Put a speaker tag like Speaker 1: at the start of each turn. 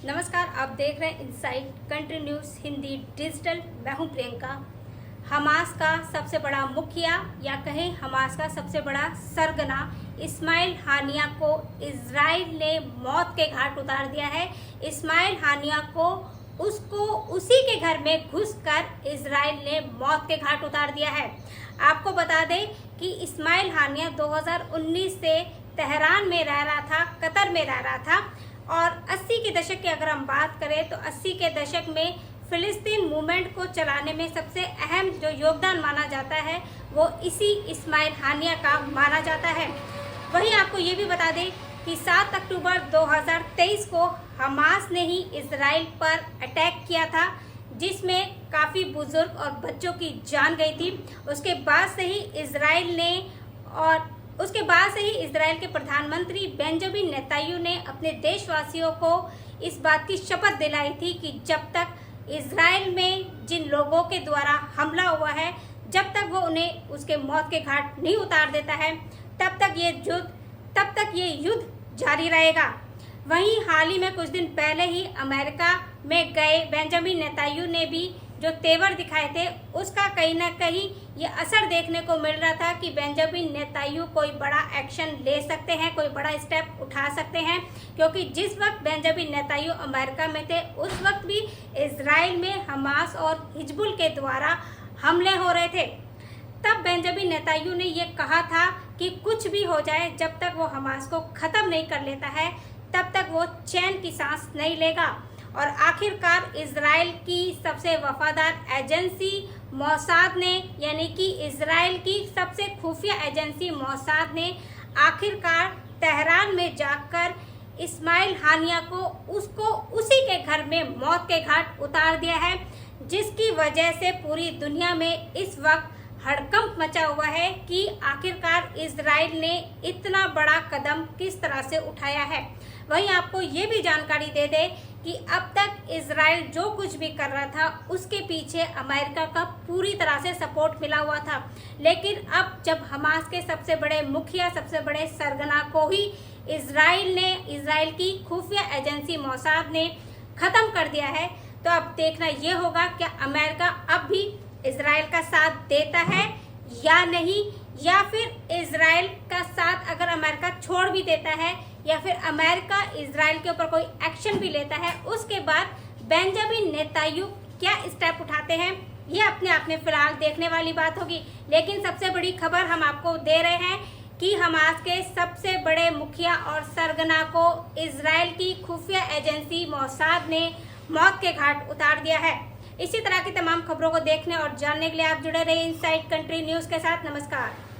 Speaker 1: नमस्कार, आप देख रहे हैं inside country news Hindi digital. मैं हूं प्रियंका। हमास का सबसे बड़ा मुखिया या कहें हमास का सबसे बड़ा सरगना इस्माइल हानिया को इजराइल ने मौत के घाट उतार दिया है। इस्माइल हानिया को उसी के घर में घुसकर इजराइल ने मौत के घाट उतार दिया है। आपको बता दें कि इस्माइल हानिया 2019 से तेहरान में रह रहा था, कतर में रह रहा था और 80 के दशक की अगर हम बात करें तो 80 के दशक में फिलिस्तीन मूवमेंट को चलाने में सबसे अहम जो योगदान माना जाता है वो इसी इस्माइल हानिया का माना जाता है। वहीं आपको ये भी बता दें कि 7 अक्टूबर 2023 को हमास ने ही इजराइल पर अटैक किया था, जिसमें काफ़ी बुजुर्ग और बच्चों की जान गई थी। उसके बाद से ही इजराइल के प्रधानमंत्री बेंजामिन नेतन्याहू ने अपने देशवासियों को इस बात की शपथ दिलाई थी कि जब तक इजराइल में जिन लोगों के द्वारा हमला हुआ है, जब तक वो उन्हें उसके मौत के घाट नहीं उतार देता है, तब तक ये युद्ध जारी रहेगा। वहीं हाल ही में कुछ दिन पहले ही अमेरिका में गए बेंजामिन नेतन्याहू ने भी जो तेवर दिखाए थे, उसका कहीं ना कहीं ये असर देखने को मिल रहा था कि बेंजामिन नेतन्याहू कोई बड़ा एक्शन ले सकते हैं, कोई बड़ा स्टेप उठा सकते हैं। क्योंकि जिस वक्त बेंजामिन नेतन्याहू अमेरिका में थे, उस वक्त भी इजराइल में हमास और हिजबुल के द्वारा हमले हो रहे थे। तब बेंजामिन नेतन्याहू ने ये कहा था कि कुछ भी हो जाए, जब तक वो हमास को ख़त्म नहीं कर लेता है, तब तक वो चैन की सांस नहीं लेगा। और आखिरकार इजराइल की सबसे वफादार एजेंसी मोसाद ने, यानी कि इजराइल की सबसे खुफिया एजेंसी मोसाद ने आखिरकार तेहरान में जाकर इस्माइल हानिया को उसी के घर में मौत के घाट उतार दिया है, जिसकी वजह से पूरी दुनिया में इस वक्त हड़कंप मचा हुआ है कि आखिरकार इजराइल ने इतना बड़ा कदम किस तरह से उठाया है। वहीं आपको ये भी जानकारी दे दे कि अब तक इजराइल जो कुछ भी कर रहा था, उसके पीछे अमेरिका का पूरी तरह से सपोर्ट मिला हुआ था। लेकिन अब जब हमास के सबसे बड़े मुखिया, सबसे बड़े सरगना को ही इजराइल की खुफिया एजेंसी मोसाद ने ख़त्म कर दिया है, तो अब देखना ये होगा क्या अमेरिका अब भी इजराइल का साथ देता है या नहीं, या फिर इजराइल का साथ अगर अमेरिका छोड़ भी देता है या फिर अमेरिका इजराइल के ऊपर कोई एक्शन भी लेता है, उसके बाद बेंजामिन नेतन्याहू क्या स्टेप उठाते हैं, ये अपने आप में फिलहाल देखने वाली बात होगी। लेकिन सबसे बड़ी खबर हम आपको दे रहे हैं कि हमास के सबसे बड़े मुखिया और सरगना को इजराइल की खुफिया एजेंसी मोसाद ने मौत के घाट उतार दिया है। इसी तरह की तमाम खबरों को देखने और जानने के लिए आप जुड़े रहिए इनसाइड कंट्री न्यूज़ के साथ। नमस्कार।